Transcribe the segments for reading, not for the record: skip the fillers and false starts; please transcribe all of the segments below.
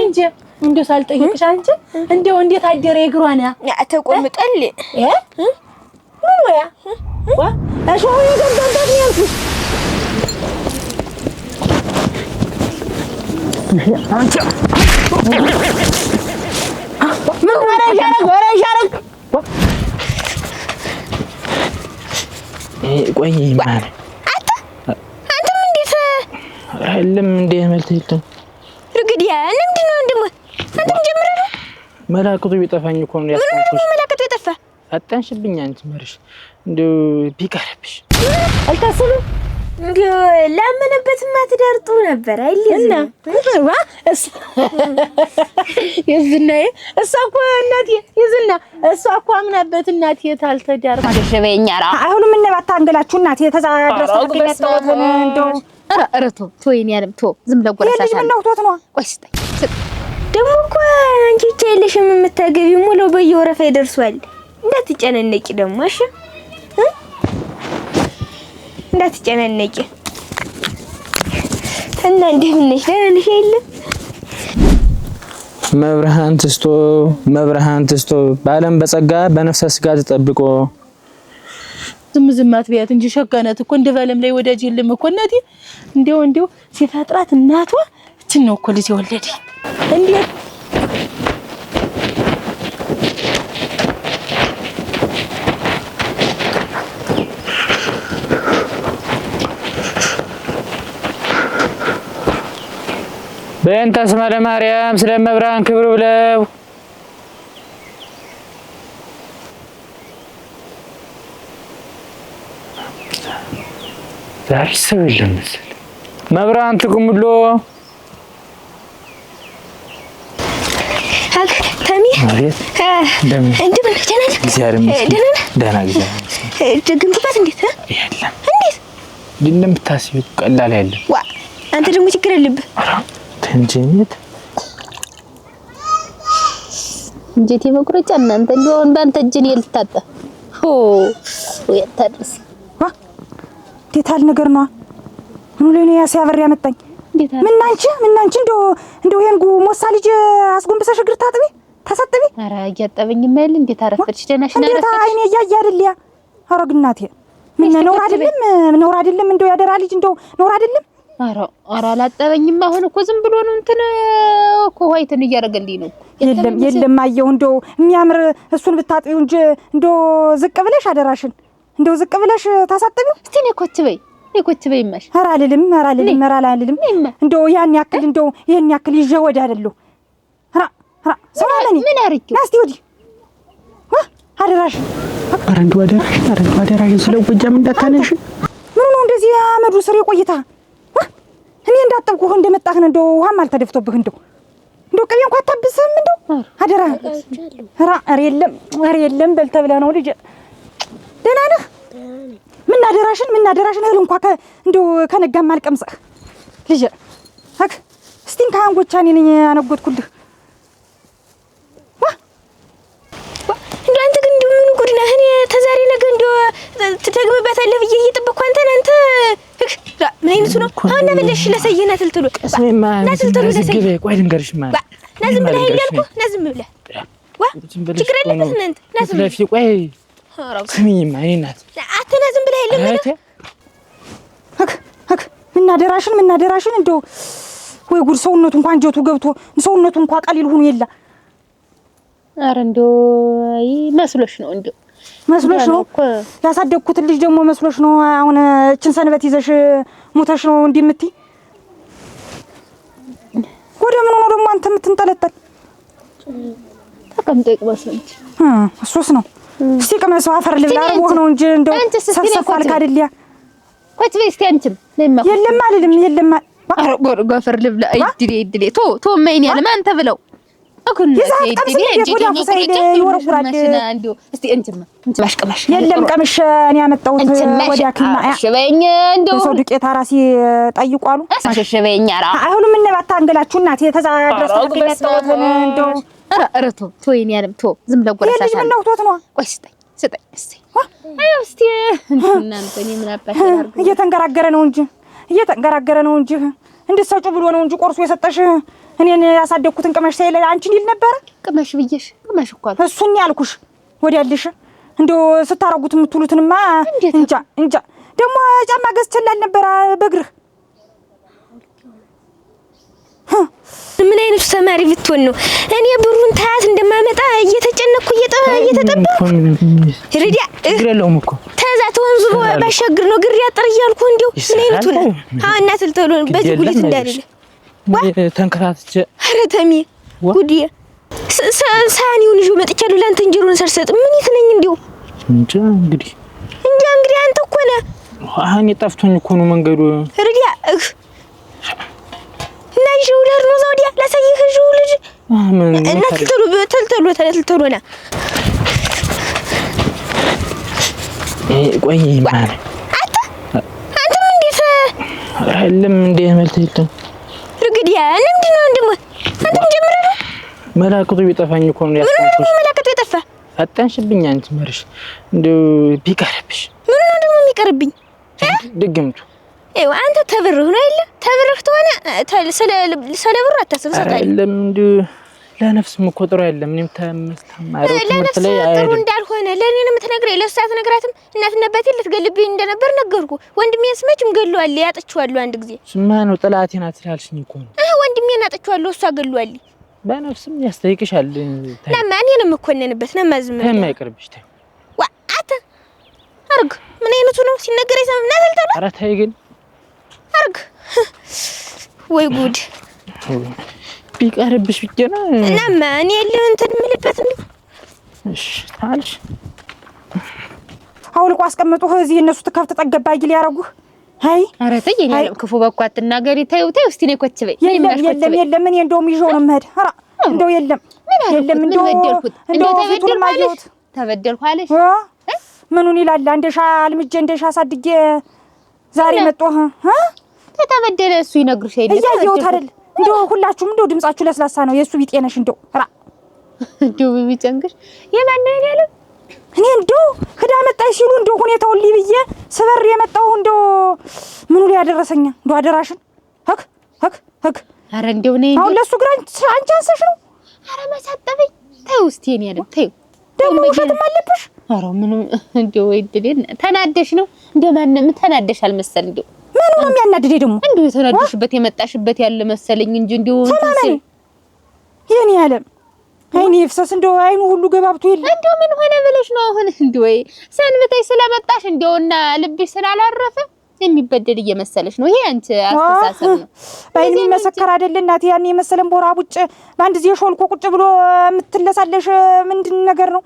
እንጂ እንደው ሳልጠይቅሽ አንቺ እንደው እንዴት አደረ ይግሯና ተቆምጠል ምን ወያ አሽው ይገንዳንዳት ያልኩሽ አንቺ ምን ወራሻረግ ቆይ ማን አንተም እንዴት አይደለም እንዴ መልተይልኝ ርግዲያ ለምንድን ነው እንደሞ አንተም ጀምረህ መላእክቱ ቢጠፋኝ እኮ ነው ያስቆምኩሽ መላእክቱ ይጠፋ አጣንሽብኝ አንቺ መርሽ እንደው ቢቀርብሽ አልታሰብም እንዴው ላመነበትማ ትዳር ጥሩ ነበር አይልኝና ዋ የዝናዬ እሷ እኮ እናቴ የዝና እሷ እኮ አምናበት እናቴ ታልተዳር ማደረበኛራ አሁንም እነባታ አንገላችሁ እናቴ ተዛድረስ ተገኘተው እንደው አረቶ ቶይን ያለም ቶ ዝም ለጎረሳሳ ምን ነው ቶት ነው ቆይ ስጠኝ ደሞ እኮ አንቺ ብቻ የለሽም የምታገቢው ሙሉ በየወረፋ ይደርሷል እንዳትጨነነቂ ደሞ እሺ እንዳትጨነነቂ እና እንደምነሽ ለነሽ አይደል መብርሃን ትስቶ በዓለም በጸጋ በነፍሰ ስጋ ተጠብቆ ዝም አትበያት እንጂ ሸጋናት እኮ እንደ ባለም ላይ ወዳጅ የለም እኮ እናቴ እንደው ሲፈጥራት እናቷ እቺን ነው እኮ ልጅ ወለደ እንዴት በእንተ ስመ ለማርያም ስለመብርሃን ክብር ብለው ዛሬ ሰው የለም መሰለኝ መብርሃን ትቁምሎ ተሚ እንደምን ደህና ደግምበት እንዴት የለም እንዴት እንደምታስቢው ቀላል አይደለም ዋ አንተ ደግሞ ችግር አለብህ ተንጀት እንጀቴ መቁረጫ እናንተ እንደውን ባንተ እጅን ይልታጣ ወያታድርስ ዋ ዴታል ነገር ነው ምን ለኔ ያሲያበር ያመጣኝ ምን አንቺ እንደው ይሄን ሞሳ ልጅ አስጎንብሰሽ እግር ታጥቢ ተሰጥቢ ኧረ እያጠበኝ ማይል እንዴት አረፈድሽ ደናሽ ነው እንዴት አይኔ ያያ አይደልያ አረግናቴ ምን ነው አይደለም እንደው ያደራ ልጅ እንደው ነው አይደለም ኧረ አላጠበኝም አሁን እኮ ዝም ብሎ ነው እንትን እኮ ሆይትን እያረገልኝ ነው የለም አየው እንደው የሚያምር እሱን ብታጥቢው እንጂ እንደው ዝቅ ብለሽ አደራሽን እንደው ዝቅ ብለሽ ታሳጥቢው እስቲ ነይ ኮች በይማሽ ኧረ አልልም እንደው ያን ያክል እንደው ይሄን ያክል ይዤ ወደ አይደለም ራ ሰማለኝ ምን አርኪው ናስቲ ወዲ አደራሽ አረንዱ አደራሽ ስለጎጃም እንዳታነሽ ምን ነው እንደዚህ አመዱ ስር የቆይታ እኔ እንዳጠብኩህ እንደመጣህ ነው እንደው ውሃም አልተደፍቶብህ እንደው ቅቤ እንኳን አታብስም እንደው አደራ ኧረ የለም በል ተብለህ ነው ልጅ ደህና ነህ ምን አደራሽን እህል እንኳን እንደው ከነጋም አልቀምጽህ ልጅ አክ እስቲን ካንጎቻ እኔ ነኝ ያነጎትኩልህ እንደው አንተ ግን እንደው ምን ጉድ ነህ እኔ ተዛሬ ነገ እንደው ትደግምበታለህ ብዬ እየጠበቅኩ አንተን አንተ ምን አይነቱ ነው አሁን በለሽ ለሰየና ትልትሉ ናትልትሉ ለሰየ ቆይ ልንገርሽ ማለት ናዝም ብለህ ይልኩ ናዝም ብለህ ዋ ችግር የለበት እናንተ ናዝም ለፊ ቆይ ስሚኝማ እኔ እናት አንተ ናዝም ብለህ ይልኩ አክ ምን አደራሽን እንደው ወይ ጉድ ሰውነቱ እንኳን ጀቱ ገብቶ ሰውነቱ እንኳን ቀሊል ሆኖ የለ ኧረ እንደው መስሎሽ ነው እንደው መስሎሽ ነው ያሳደግኩት ልጅ ደግሞ መስሎሽ ነው አሁን እችን ሰንበት ይዘሽ ሞተሽ ነው እንዲምትይ ወደ ምን ነው ደግሞ አንተ የምትንጠለጠል ተቀምጦ ይቅበስንት እሱስ ነው እስቲ ቅመሰው አፈር ልብላ አርቦህ ነው እንጂ እንደው ሰሰፋል ካደልያ ቆይ በስቲ አንቺም ለማ የለም አልልም ኧረ ጎፈር ልብላ አይድሌ ቶ ማይን ያለ ማን ተብለው አኩን ይድሌ ወዲያው ሳይል ይወርውራል እንደው እስቲ እንጭማ ማሽቀማሽ የለም ቀምሽ እኔ ያመጣሁት ወዲያ ክና አሽበኝ እንደው ሰው ዱቄት አራሲ ጠይቋሉ አሽበኝ አራ አሁንም እነባታ አንገላችሁ እናቴ ተዛድረስ ተገኘተው እንደው ኧረ ቶይን ያለም ዝም ለጎረሳሳ ምን ነው ቶት ነው ቆይ ስጠኝ እስቲ አው እስቲ እናንተ እኔ ምን አባሽ እየተንገራገረ ነው እንጂ እንድትሰጪው ብሎ ነው እንጂ ቆርሶ የሰጠሽ እኔን ያሳደግኩትን ቅመሽ ሳይለ አንቺን ይል ነበር። ቅመሽ ብዬሽ ቅመሽ እኮ አልኩ። እሱን ያልኩሽ ወዲያልሽ እንደው ስታረጉት የምትሉትንማ እንጃ ደግሞ ጫማ ገዝቼላል ነበር በእግርህ። ምን አይነት ተማሪ ብትሆን ነው እኔ ብሩን ታያት እንደማመጣ እየተጨነኩ እየተጠበቅኩ ሪዲያ ግሬለውም እኮ ተዛ ተወንዙ ባሻግር ነው ግር ያጥር እያልኩ እንደው ምን አይነቱ ነው አና ተልተሉ በዚህ ጉሊት እንዳይደለ ተንከራትቼ ኧረ ተሚ ጉዲያ ሳኒውን ይዤ መጥቻለሁ ላንተ እንጀሮን ሰርሰጥ ምን ይትነኝ እንደው እንጃ እንግዲህ አንተ እኮ ነህ አሁን የጠፍቶኝ እኮ ነው መንገዱ ሪዲያ ናይሽው ለርኖ ዘውዲያ ላሳይህ ጁ ልጅ እና ተልተሉና ቆይ ማን አንተም እንዴት አይደለም እንዴ መልተይተ ርግዲያ ምንድነው እንደሞ አንተም ጀምረህ ነው መላእክቱ ቢጠፋኝ እኮ ነው ያስቆምኩሽ መላእክቱ የጠፋ ፈጣንሽብኝ አንቺ መርሽ እንደው ቢቀርብሽ ምን ነው ደግሞ የሚቀርብኝ ድግምቱ እው አንተ ተብርህ ነው አይደል ተብርህ ተሆነ ስለብር አታስብ ሰጣይ አይደለም እንደው ለነፍስ መቆጠሩ አይደለም እኔም ተማረው ትምህርት ላይ ጥሩ እንዳልሆነ ለኔ ነው የምትነግረኝ ለሷት ነግራትም እናትና አባቴ ልትገልብኝ እንደነበር ነገርኩ ወንድሜን ስመችም ገለዋል ያጠችዋለሁ አንድ ጊዜ ስማ ነው ጥላቴና ትላልሽኝ እኮ ነው ወንድሜን አጠችዋለሁ እሷ ገለዋል በነፍስም ያስተይቅሻል ለማ እኔንም እኮነንበት ለማዝም ተማይቀርብሽ ተይ ዋአተ አርግ ምን አይነቱ ነው ሲነገር ይሰማና ተልተለ ኧረ ተይ ግን አርግ ወይ ጉድ ቢቀርብሽ ብቻ ነው ለማ እኔ እንትን ምልበት ነው እሺ ታልሽ አውልቆ አስቀምጡህ እዚህ እነሱ ተከፍተ ጠገባይ ሊያረጉህ አይ ኧረ ተይ የለም ክፉ በቃ አትናገሪ ተይው እስቲ ነው ኮችበይ የለም እኔ እንደውም ይዤው ነው የምሄድ ኧረ እንደው የለም ተበደልኩ አለሽ ምኑን ይላል አንደሻ አልምጄ እንደሻ አሳድጌ ዛሬ መጣሁ ተበደለ እሱ ይነግርሽ አይደል እያየሁት አይደል እንደው ሁላችሁም እንደው ድምጻችሁ ለስላሳ ነው የሱ ቢጤነሽ እንደው ራ እንደው ቢጨንቅሽ የማን ነው ያለው እኔ እንደው ህዳ መጣይ ሲሉ እንደው ሁኔታውን ሊብዬ ስበር የመጣው እንደው ምኑ ላይ ያደረሰኛ እንደው አደራሽን ህክ አረ እንደው ነኝ አሁን ለሱ ግራኝ አንቺ አንሰሽ ነው አረ መሳጠበኝ ተይው እስቲ እኔ ያለው ተይው ደግሞ ውሸትም አለብሽ አረ ምንም እንደው ወይድልን ተናደሽ ነው እንደማንም ተናደሽ አልመሰል እንደው ምኑ ነው የሚያናድደኝ ደግሞ እንደው የተናደሽበት የመጣሽበት ያለ መሰለኝ እንጂ እንደው እንትን የኔ ዓለም አይኔ ይፍሰስ እንደው አይኑ ሁሉ ገባብቶ የለ እንደው ምን ሆነ ብለሽ ነው አሁን እንደው ሰንብተሽ ስለመጣሽ እንደውና ልብሽ ስላላረፈ የሚበደል እየመሰለሽ ነው ይሄ አንቺ አስተሳሰብ ነው ባይኔ መሰከር አይደል እናቴ ያኔ መሰለን ቦራ ቡጭ ባንድ ጊዜ ሾልኮ ቁጭ ብሎ የምትለሳለሽ ምንድን ነገር ነው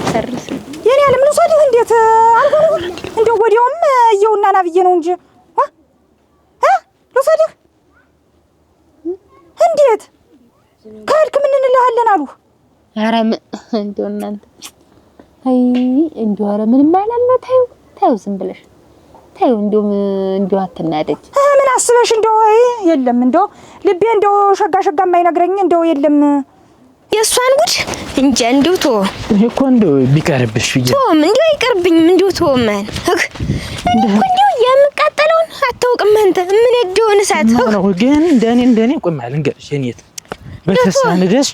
ተርስ የኔ ዓለም ነው ሰው እንዴት አልሆነ እንደው ወዲያውም እየውና ናብዬ ነው እንጂ ለሰደህ እንዴት ካልክ ምን እንልሃለን አሉ ኧረ እንደው እናንተ አይ እንደው ኧረ ምንም አይደለም ታዩ ዝም ብለሽ ታዩ እንደው አትናደጅ ምን አስበሽ እንደው የለም እንደው ልቤ እንደው ሸጋ የማይነግረኝ እንደው የለም የሷን ጉድ እንጃ እንደው ቶ እኮ እንደው ቢቀርብሽ ብዬ ቶም እንደው አይቀርብኝም እንደው ቶ ማን እንደው የምቃጠለውን አታውቅም አንተ ምን እንደሆነ ሳት ነው ግን እንደኔ ቆይ ማለት እንገርሽ የኔት በተሳነ ደስ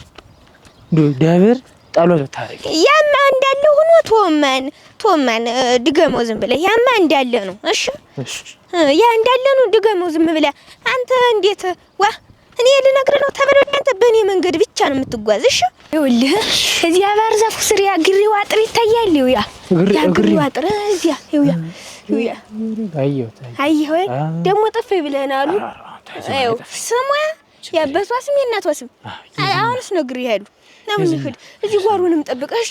ደብር ጣሎት ታረቂ ያማ እንዳለ ሆኖ ቶማን ድገመው ዝም ብለህ ያማ እንዳለ ነው እሺ ያ እንዳለ ነው ድገመው ዝም ብለህ አንተ እንዴት ዋ እኔ ልነግርህ ነው ተበለኝ አንተ በእኔ መንገድ ብቻ ነው የምትጓዝ እሺ ይኸውልህ እዚህ አባር ዛፉ ስር ያ ግሪው አጥር ይታያል ያ ግሪው አጥር እዚያ ይኸውያ አየሁ ደግሞ ጥፍ ብለናሉ አዩ ስሟ ያበሷ ስም የእናቷ ስም አሁንስ ነግሬ ይሄዱ ለምን ይሄድ እዚህ ጓሩንም ጠብቀሽ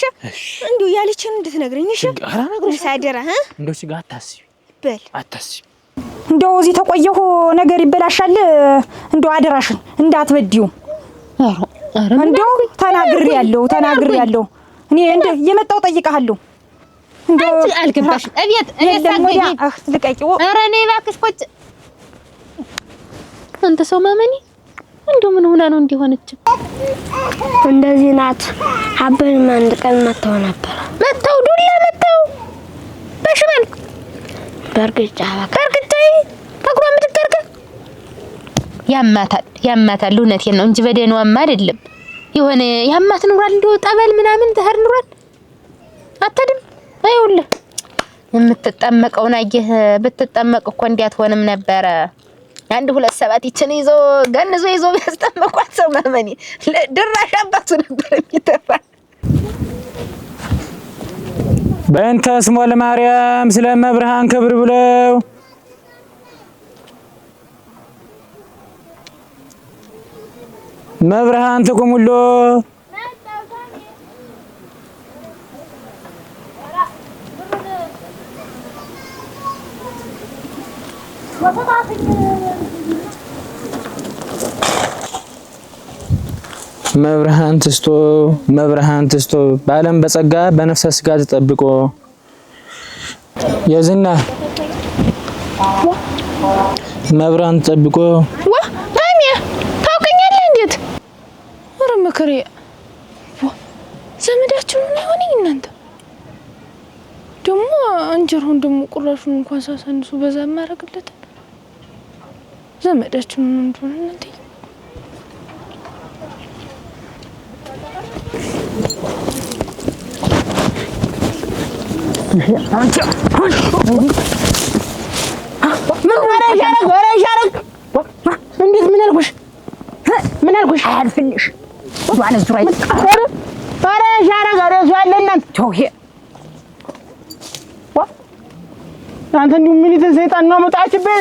እንደው ያለችን እንድትነግረኝ እሺ ሳደራ እንደው ሲጋ አታስቢ በል አታስቢ እንደው እዚህ ተቆየሁ ነገር ይበላሻል እንደው አደራሽን እንዳትበዲው እንደው ተናግሬያለሁ እኔ እንደ የመጣው ጠይቀሃለሁ እንደው አልገባሽ አብያት ልቀቂው ኧረ ነይ እባክሽ ቆጭ አንተ ሰው ማመኒ እንደው ምን ሆና ነው እንዲሆነች እንደዚህ ናት አበን አንድ ቀን መተው ነበር ዱላ በሽመል በርግጫ በርግጫይ ተግሮ ምትከርከ ያማታል እውነቴን ነው እንጂ በደህናዋማ አይደለም። የሆነ ያማት ኑሯል እንደው ጠበል ምናምን ተህር ኑሯል አታድም። አይውልህ የምትጠመቀውን አየህ ብትጠመቅ እኮ እንዲያትሆንም ነበረ። 127 ይችን ይዞ ገንዞ ይዞ ቢያስጠመቋት ሰው ማመኔ ድራሽ አባቱ ነበር የሚተፋ። በእንተ ስሞ ለማርያም ስለ መብርሃን ክብር ብለው መብርሃን ተቆሙሎ መብርሃን ትስቶ በዓለም በጸጋ በነፍሰ ስጋ ተጠብቆ የዝና መብርሃን ተጠብቆ ማሚያ ታውቀኛለህ እንዴት? ወረ መከሬ ዘመዳችሁ ነው ይሆነኝ እናንተ ደግሞ እንጀራውን ደግሞ ቁራሹን እንኳን ሳሳንሱ በዛ ማረግለት ዘመዳችሁ ነው እንደሆነ እናንተ ምን አልኩሽ? አያልፍልሽ ዋና ዙራይ ኧረ ሻረግ ኧረ ሷለና ተውሄ አንተ እንዲሁ ምን ይተሰይጣን ነው መጣችብህ?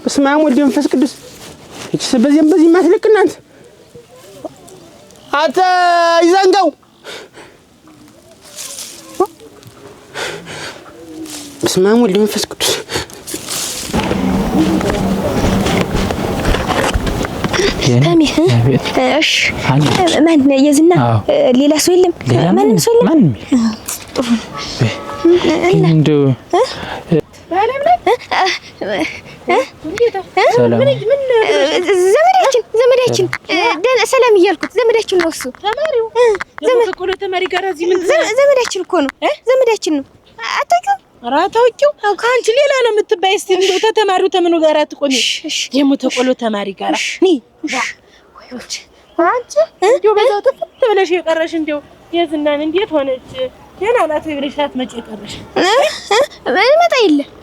በስመ አብ ወወልድ ወመንፈስ ቅዱስ እቺ በዚህ ማትልክ እናንተ አታ ይዘንጋው በስመ አብ ወወልድ ወመንፈስ ቅዱስ ታሚ እሺ ማን የዝና ሌላ ሰው የለም? ማንም ሰው የለም? ማንም እንደው ዘመዳችን ደህና ሰላም እያልኩት ዘመዳችን ነው እሱ ተማሪው ተማሪ ጋር እዚህ ምን ዘመዳችን እኮ ነው ዘመዳችን ነው አታውቂው? ኧረ አታውቂው ከአንቺ ሌላ ነው የምትባይ። እስቲ እንደው ተተማሪው ተምኑ ጋር አትቆሚ የሙ ተቆሎ ተማሪ ጋር ኒ ወይዎች አንቺ እንደው በዛው ተፈት ብለሽ የቀረሽ እንደው የዝናን እንዴት ሆነች ገና ናት ብለሽ አትመጪ የቀረሽ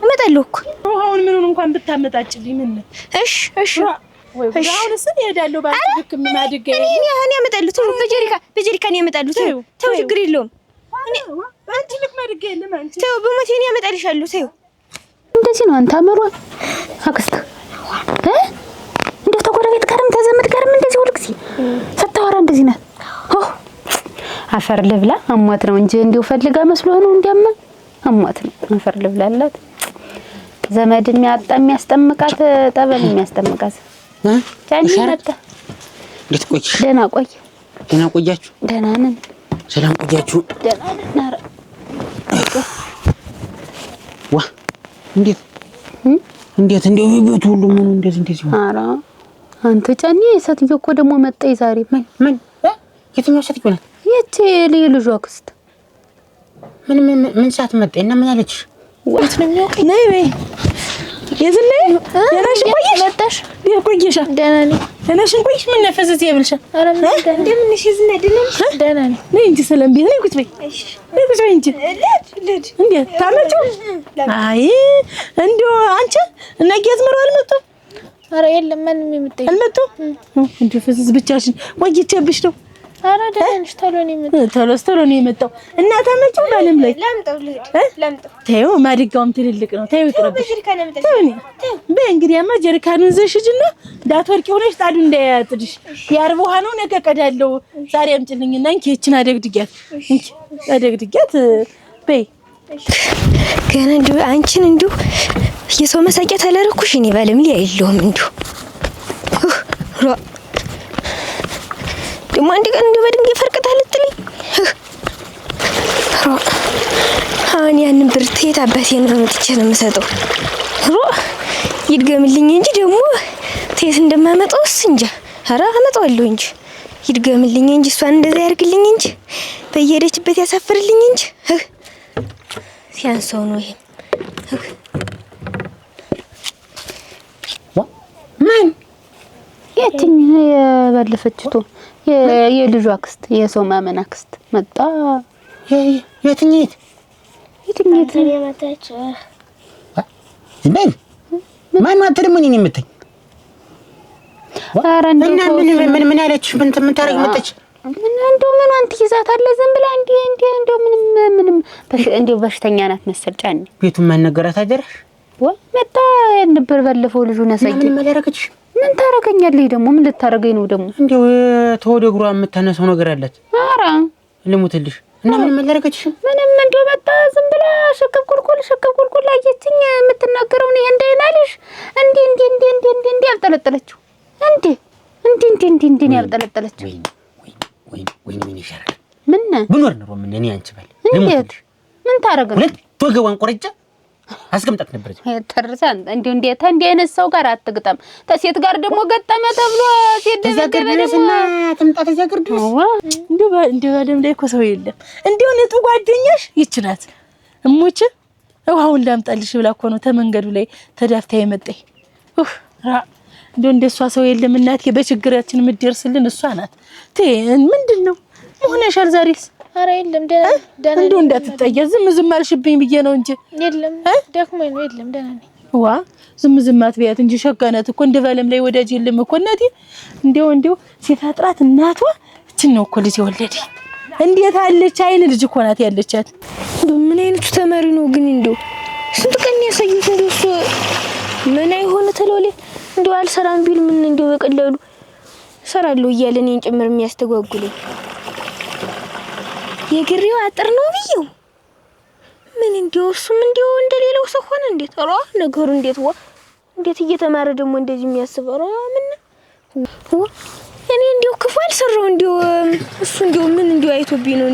እመጣለሁ እኮ አሁን ምኑን እንኳን ብታመጣጭልኝ ምን ነው እሺ ወይ አሁን እሱ ይሄዳለሁ ባንቺ ልክ ማድጋ እኔ ያመጣሉት በጀሪካ ነው ያመጣሉት ተው ችግር የለውም እኔ አንቺ ልክ ማድጋ የለም አንቺ ተው በሞቴ ነው ያመጣልሻለሁ ተው እንደዚህ ነው አንተ አመሯ አክስት እንደው ተጎረቤት ጋርም ተዘመድ ጋርም እንደዚህ ሁልጊዜ ስታወራ እንደዚህ ናት አፈር ልብላ አሟት ነው እንጂ እንዲው ፈልጋ መስሎ ነው እንዲያማ አሟት ነው አፈር ልብላላት ዘመድ የሚያስጠምቃት ጠበል የሚያስጠምቃት ቻኒ መጣ ልትቆይ ደህና ቆያችሁ ደህና ነን ሰላም ቆያችሁ ደህና ነን ዋ እንዴት እንደው ቤቱ ሁሉ ምን እንደዚህ ኧረ አንተ ቻኒ ሰትዮ እኮ ደግሞ መጣይ ዛሬ ምን የትኛው ሰትዮ ናት? የት ልጅ አክስት ምን ሰዓት መጣይና ምን አለች? ወት ነው የሚያውቀኝ ነይ በይ የዝናይ ደናሽ ቆይሽ መጣሽ ቆይሻ ደህና ነኝ ደናሽ ቆይሽ ምን ነፈሰት ይብልሻ ኧረ እንደምን ነሽ ዝናይ ደህና ነኝ ነይ እንጂ ሰላም ቤት ነይ ቁጭ በይ ነይ ቁጭ በይ እንጂ ልጅ እንዴ ታመጩ አይ እንደው አንቺ ነገ ዝምሮ አልመጡ ኧረ የለም ማንም የምትጠይቅ አልመጡ እንዴ ፈስስ ብቻሽን ቆይቼብሽ ነው ኧረ ደህና ነሽ ቶሎ ነው የመጣው እና ታመጪው ባለም ላይ ላምጣው ተይው ማድጋውም ትልልቅ ነው ተይው ይቅርብሽ በይ እንግዲያማ ጀሪካኑን ዘሽጅና ዳትወርቂ ሆነሽ ጣዱ እንዳያጥድሽ ያርብ ውሃ ነው ነገ ቀዳለው ዛሬ አምጪልኝና እንኪ እቺን አደግድጊያት በይ ገና እንደው አንቺን እንደው የሰው መሳቂያ ታላረኩሽ እኔ ባለም ላይ አይደለም እንደው ደሞ አንድ ቀን እንደው በድንጋይ ፈርቀታል ልትልኝ አሁን ያንን ብር ተየት አባቴ ነው መጥቼ ነው የምሰጠው ይድገምልኝ እንጂ ደግሞ ተየት እንደማመጣውስ እንጃ ኧረ አመጣዋለሁ እንጂ ይድገምልኝ እንጂ እሷን እንደዛ ያርግልኝ እንጂ በየሄደችበት ያሳፍርልኝ እንጂ ሲያንሰው ነው ይሄ የትኝ የባለፈችቱ የልጇ አክስት የሰው ማመን አክስት መጣ። የትኝት የመጣች ዝም ማን ነው? አንተ ደግሞ እኔን የምትኝ? ኧረ እና ምን አለች? ምን ታረግ መጣች? እንደው ምኗን ትይዛታለህ? ዝም ብላ እንደው ምንም እንደው በሽተኛ ናት መሰል ጫኔ። ቤቱን ማን ነገራት? አደረሽ መጣ ነበር ባለፈው ልጁን ያሳየኝ። ምን ማለረከች? ምን ታረገኛለህ ደግሞ? ምን ልታረገኝ ነው ደግሞ? እንደው ተወደ እግሯ የምታነሳው ነገር አላት። ኧረ ልሙትልሽ እና ምን ማለረከች? ምንም እንደው መጣ ዝም ብላ ሸከብ ቁልቁል አየችኝ። የምትናገረው ነው እንደናልሽ እንዴ ያልጠለጠለችው እንዴ ያልጠለጠለችው ወይ ይሻላል። ምን ብኖር ነው እኔ አንቺ ባል እንዴት ምን ታረጋለህ? ሁለት ወገቧን ቆርጬ አስቀምጣት ነበር። ተርሳን እንዴት አይነት ሰው ጋር አትግጠም። ተሴት ጋር ደግሞ ገጠመ ተብሎ ተዛገር ድረስና ተምጣ ተዛገር ድረስ እንዴ ባለም ላይ እኮ ሰው የለም። እንዴው ነጡ ጓደኛሽ ይችላል እሞች ውሃውን ላምጣልሽ ብላ እኮ ነው ተመንገዱ ላይ ተዳፍታ የመጣኝ። እንደሷ ሰው የለም እናቴ። በችግራችን የምትደርስልን እሷ ናት። ምንድነው ሆነሻል ዛሬስ? ኧረ የለም ደህና እንደው እንዳትጠያ ዝም አልሽብኝ ብዬ ነው እንጂ የለም ደክሞኝ ነው። የለም ደህና ነኝ። ዋ ዝም አትበያት እንጂ ሸጋናት እኮ እንደ ባለም ላይ ወዳጅ የለም እኮ እናቴ። እንደው ሲፈጥራት እናቷ እችን ነው እኮ ልጅ ወለደ። እንዴት አለች አይን ልጅ እኮ ናት ያለቻት። ምን አይነቱ ተማሪ ነው ግን? እንደው ስንት ቀን ያሳዩት እንደሱ ምን አይሆነ ተለወለ እንደው አልሰራም ቢል ምን እንደው በቀላሉ ሰራለሁ እያለ እኔን ጭምር የሚያስተጓጉለኝ የግሬው አጥር ነው ብዬው ምን እንደው እሱም እንደው እንደሌላው ሰው ሆነ። እንዴት አራ ነገሩ እንዴት እየተማረ ደግሞ እንደዚህ የሚያስበው ምን እኔ እንደው ክፉ አልሰራው እንደው እሱ እንደው ምን እንደው አይቶብኝ ነው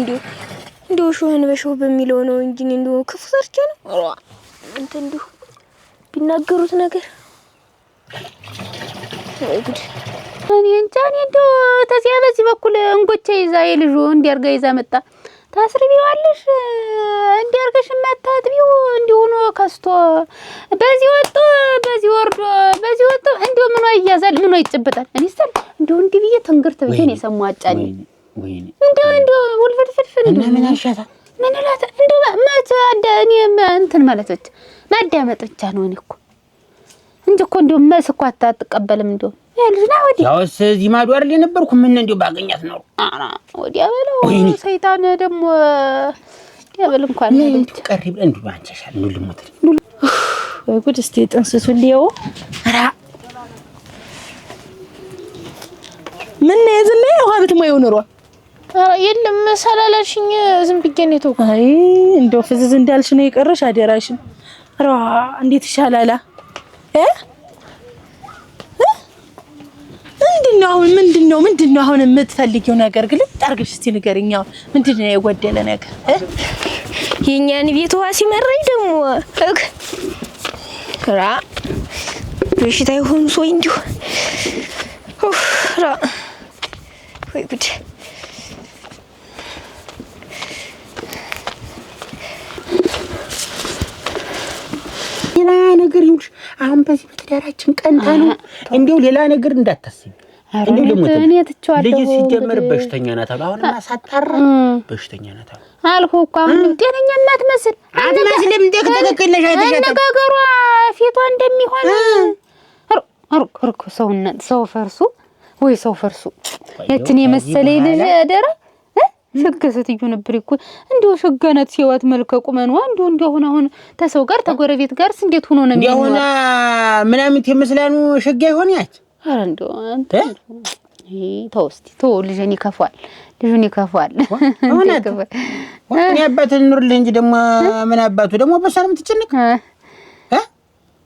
እንደው ሾህን በሾህ በሚለው ነው እንጂ እንደው ክፉ ሰርቼ ነው። አራ እንት እንደው ቢናገሩት ነገር አይጉድ እኔ እንጃ። እንደው ተዚያ በዚህ በኩል እንጎቻ ይዛ የልጁ እንዲያርጋ ይዛ መጣ። ታስርቢዋለሽ እንዲያርገሽ ማታጥቢው እንዲሆነ ከስቶ በዚህ ወጥቶ በዚህ ወርዶ እንደው ምኗ ይያዛል ምኗ ይጨበጣል። እኔስል እንደው እንዲህ ብዬ ትንግርት ብዬ ነው የሰማው አጫኒ እንደው ወልፈድፈድ እና ምን አሻታ ምን ላታ እንደው ማታ እኔ እንትን ማለቶች ማዳመጥ ብቻ ነው እኮ እንጂ እኮ እንደው መስኳት አትቀበልም። እንደው ያልጅና ወዲ ያው እዚህ ማዶ አይደል የነበርኩ ምን እንደው ባገኛት ነው። አራ ወዲያ በለው ሰይጣን ደግሞ ያበል እንኳን ምን ትቀርብ እንደው አንቻሻል ነው ልሞት ወይ ጉድ! እስቲ ጥንስሱ ሊየው አራ ምን ነዝለ ውሃ ብትሞየው ኑሮ የለም ሰላላሽኝ ዝም ብዬ ነው ተውኩ። አይ እንደው ፍዝዝ እንዳልሽ ነው የቀረሽ አደራሽን። አራ እንዴት ይሻላል? ምንድነው አሁን የምትፈልጊው ነገር ግልጥ አድርገሽ እስቲ ንገሪኝ። አሁን ምንድነው የጎደለ ነገር? የኛን ቤት ውሃ ሲመረኝ ደግሞ ራ በሽታ ይሆን ሰው እንዲሁ ራ ወይ ጉድ! ሌላ ነገር ይሁን አሁን በዚህ በትዳራችን ቀንታ ነው። እንደው ሌላ ነገር እንዳታስቢ። እንደው ልሞት ልጅ ሲጀመር በሽተኛ ናት አሉ። አሁን ማሳጣራ በሽተኛ ናት አልኩ እኮ አሁን ጤነኛ አትመስል አትመስልም። ተከተከለሽ አይተሻት አነጋገሯ ፊቷ እንደሚሆን አርኩ ሰው ፈርሱ ወይ ሰው ፈርሱ ያችን የመሰለ ልጅ አደረ ሸገሰትዩ ነበር እኮ እንደው ሸጋናት ሲዋት መልከ ቁመኗ እንደው አሁን ተሰው ጋር ተጎረቤት ጋር እንዴት ሆኖ ነው የሚሆነው? እንደሆነ ምናምን ተመስላኑ ሸጋ ይሆን ያች አረ እንደው አንተ ተው ልጅን ይከፋል እኔ አባትን ኑርልህ እንጂ ደግሞ ምን አባቱ ደግሞ በሰላም ትጨነቅ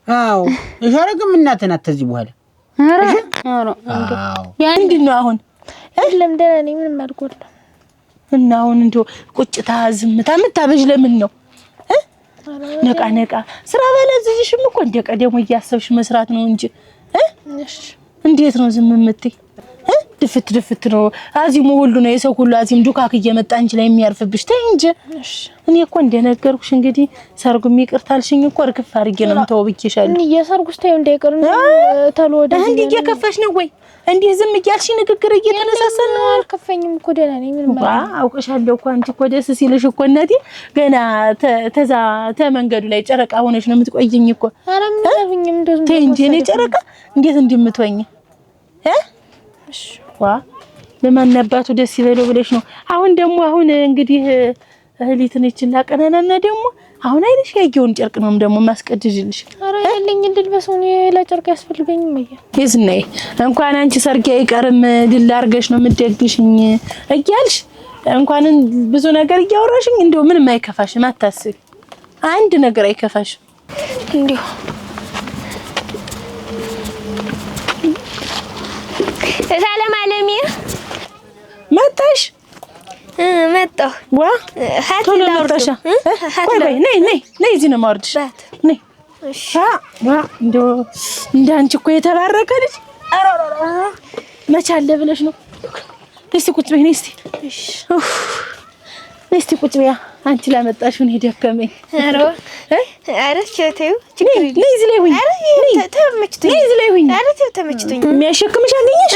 አዎ ይሻረግም እናት ናት ተዚህ በኋላ አረ ያ ምንድነው አሁን አይደለም ደህና ነኝ ምንም አልጎድለም። እና አሁን እንደው ቁጭታ ዝምታ የምታበጅ ለምን ነው? ነቃ ስራ ባለዝሽም እኮ እንደቀደሙ እያሰብሽ መስራት ነው እንጂ እሺ እንዴት ነው ዝም የምትይ? ድፍት ነው አዚሙ ሁሉ ነው የሰው ሁሉ አዚም ዱካክ እየመጣ እንጂ ላይ የሚያርፍብሽ ተይ እንጂ እኔ እኮ እንደነገርኩሽ እንግዲህ ሰርጉ የሚቅርታልሽኝ እኮ እርግፍ አድርጌ ነው ተወብኬሻለሁ እኔ የሰርጉስ ታዩ እንዳይቀር ተሎ ወደ እንዴ እየከፋሽ ነው ወይ እንዴ ዝም እያልሽ ንግግር እየተነሳሰን ነው አልከፈኝም እኮ ደህና ነኝ ምንም ማለት አውቀሻለሁ እኮ አንቺ እኮ ደስ ሲልሽ እኮ እናቴ ገና ተዛ ተመንገዱ ላይ ጨረቃ ሆነሽ ነው የምትቆይኝ እኮ ኧረ ምን አልሁኝም እንደው ተይ እንጂ እኔ ጨረቃ እንዴት እንደምትወኝ እሺ ዋ ለማን አባቱ ደስ ይበለው ብለሽ ነው አሁን እንግዲህ እህሊትን እችላ ቀናናና ደግሞ አሁን አይልሽ ያየውን ጨርቅ ነው ደግሞ ማስቀድጅልሽ ኧረ ያለኝ እንድልበሰው ነው ለጨርቅ ያስፈልገኝ ማያ ይዝነይ እንኳን አንቺ ሰርግ አይቀርም ድል አርገሽ ነው የምትደግሽኝ እያልሽ እንኳን ብዙ ነገር እያወራሽኝ እንደው ምንም አይከፋሽም አታስቢ አንድ ነገር አይከፋሽም እንዴ ሰላም አለሚ መጣሽ መጣሁ ዋ ቶሎ መጣሽ ቆይ ነይ እዚህ ነው ማውርድሽ ነይ እሺ ዋ እንዳንቺ እኮ የተባረከ ልጅ መቻለ ብለሽ ነው እስቲ ቁጭ በይ ነይ እስቲ እሺ እስቲ ቁጭ በይ አንቺ ላመጣሽው ነው ደከመኝ አረ ቸተዩ ነይ እዚህ ላይ ሁኚ ተመችቶኝ ነይ እዚህ ላይ ሁኚ አረ ተመችቶኝ የሚያሸክምሽ አገኘሽ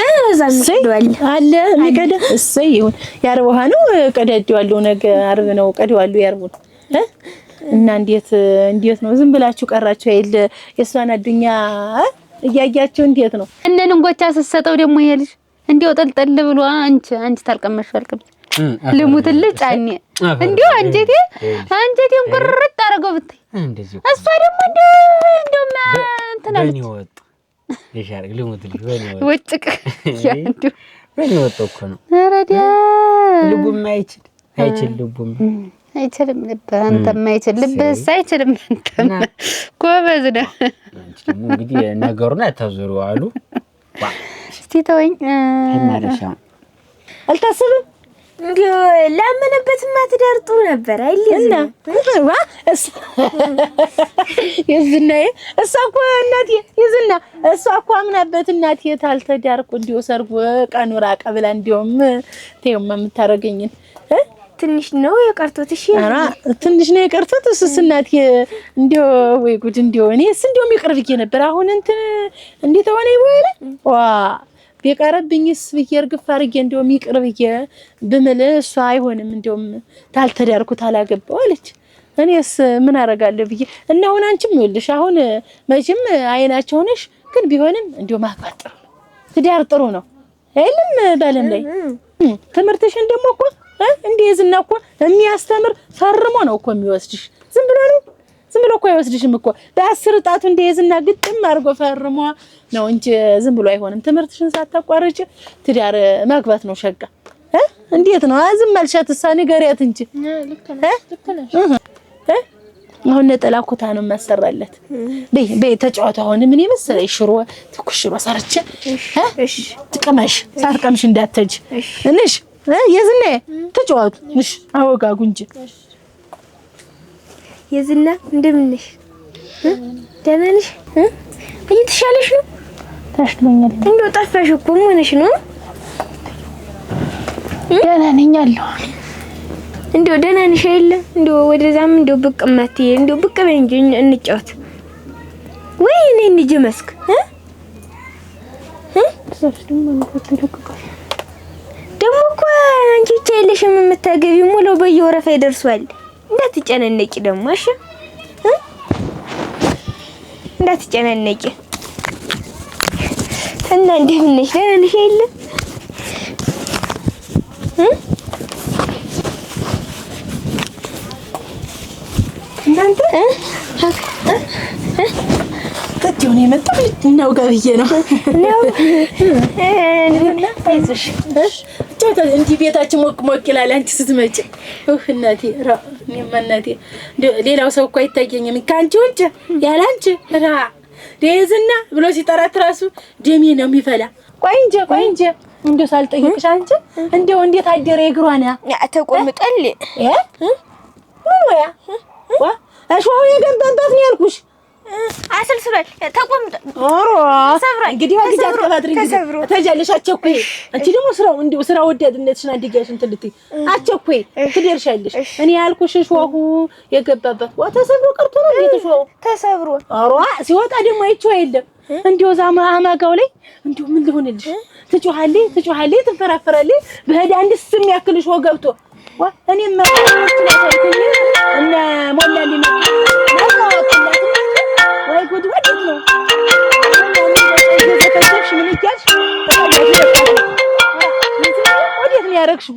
አለ የሚቀዳ እሰይ ይሁን ያርበሃ ነው ቀዳዲዋለሁ ነገ አርብ ነው ቀዳዋለሁ ያርቡን እና እንዴት ነው ዝም ብላችሁ ቀራችሁ አይደል የሷን አዱኛ እያያችሁ እንዴት ነው እነን እንጎቻ ሰሰጠው ደግሞ ይሄ ልጅ እንዴው ጠልጠል ብሎ አንቺ ታልቀመሽ አልቀም ልሙትልህ ጫኔ እንዴው አንጀቴን ቁርጥ አረገው ብታይ እንደዚህ እሷ ደግሞ እንደው እንትና በኔ ወጥ ይሻርግ ልሙትልህ በኔ ወጥ ወጭቅ ያንዱ በኔ ወጥ እኮ ነው አረዲያ ልቡም አይችል ልቡም አይችልም አንተም አይችል ልብስ አይችልም አንተም ጎበዝ ነህ አንቺ ደግሞ እንግዲህ ነገሩን አታዞሩ አሉ እስቲ ተወኝ እናረሻ አልታሰብም እንዴው ላመነበትማ ትዳር ጥሩ ነበር አይልም ዋ የዝናዬ እሷ እኮ እናቴ የዝና እሷ እኮ አምናበት እናቴ ታልተዳርኩ እንዲው ሰርጉ ቀኑ ራቀ ብላ እንዲውም ተይውማ የምታረገኝን ትንሽ ነው የቀርቶት እሺ አራ ትንሽ ነው የቀርቶት እሱስ እናቴ እንዲው ወይ ጉድ እንዲው እኔስ እንዲው ይቅርብዬ ነበር አሁን እንዴት ሆነ ይወለ ዋ ቢቀርብኝስ ብየርግፍ አርጌ እንዲው ይቅርብዬ ብምል እሷ አይሆንም እንዲውም ታልተዳርኩ ታላገባው አለች እኔስ ምን አረጋለሁ ብዬ እና አሁን አንቺም ይልሽ አሁን መቼም አይናቸው ሆነሽ ግን ቢሆንም እንዲው ማቋጥሩ ትዳር ጥሩ ነው አይልም ባለም ላይ ትምርትሽን ደግሞ እኮ እንደዝና እኮ የሚያስተምር ፈርሞ ነው እኮ የሚወስድሽ ዝም ብሎ እኮ አይወስድሽም እኮ በ10 ጣቱ እንደዝና ግጥም አርጎ ፈርሞ ነው እንጂ ዝም ብሎ አይሆንም ትምርትሽን ሳታቋርጪ ትዳር ማግባት ነው ሸጋ እንዴት ነው ዝም አልሻትሳ ንገሪያት እንጂ ልክ ነሽ አሁን ነጠላኩታ ነው ማሰራለት በይ ተጫወቱ አሁን ምን ይመስል ሽሮ ትኩሽሮ ሰርቼ እሺ ትቀመሽ ሳትቀምሽ እንዳትጂ እንሽ የዝና ተጫወቱ እሺ አወጋጉ እንጂ የዝና እንደምንሽ ደህና ነሽ እየተሻለሽ ነው ታሽሎኛል እንደው ጠፋሽ እኮ ምን ሆነሽ ነው ደህና ነኝ አለሁ እንደው ደህና ነሽ አይደል እንደው ወደዛም እንደው ብቅ ማትይ እንደው ብቅ በይ እንጂ እንጫወት ወይ እኔ እንጂ መስክ ደግሞ እኮ አንቺ ብቻ የለሽም የምታገቢው ሙሉ በየወረፋ ይደርሷል እንዳትጨነነቂ ደግሞ እሺ እንዳትጨነነቂ እና እንደምን ነሽ ደህና ነሽ አይደል እናንተ ከቲውን የመጣው ነው ጋብዬ ነው አይዞሽ እንዲህ ቤታችን ሞቅ ይላል አንቺ ስትመጪ እናቴ እኔማ እናቴ ሌላው ሰው እኮ አይታየኝም ካንቺ ውጭ ያላንቺ ደዝና ብሎ ሲጠራት ራሱ ደሜ ነው የሚፈላ ቆይ እንጂ እንደው ሳልጠይቅሽ አንቺ እንደው እንዴት አደረ ይግሯና ተቆምጣል ምን ወያ ዋ አሽዋው የገባባት ነው ያልኩሽ አሰልስሏል ተቆምጥ ኦሮ እንግዲህ ወዲህ አትከባድሪ ተጃለሽ አቸኩይ አንቺ ደግሞ ስራው እንዲው ስራ ወዳድነትሽን አንዲጋሽ እንትን ልትይ አቸኩይ ትደርሻለሽ እኔ ያልኩሽ ሾሁ የገባበት ተሰብሮ ቀርቶ ነው የተሾው ተሰብሮ ኦሮ ሲወጣ ደግሞ አይቼው የለም እንዲው ዛማ አማጋው ላይ እንዲው ምን ሊሆንልሽ ትጮሃለች ትንፈራፈራለች በህዳ አንድስ የሚያክልሽ ወገብቶ እኔም ማውጣት እና ሞላልኝ ወይ ጉድ ወዴት ነው እየተከተልሽ ምን ይያልሽ ወዴት ነው ያረግሽው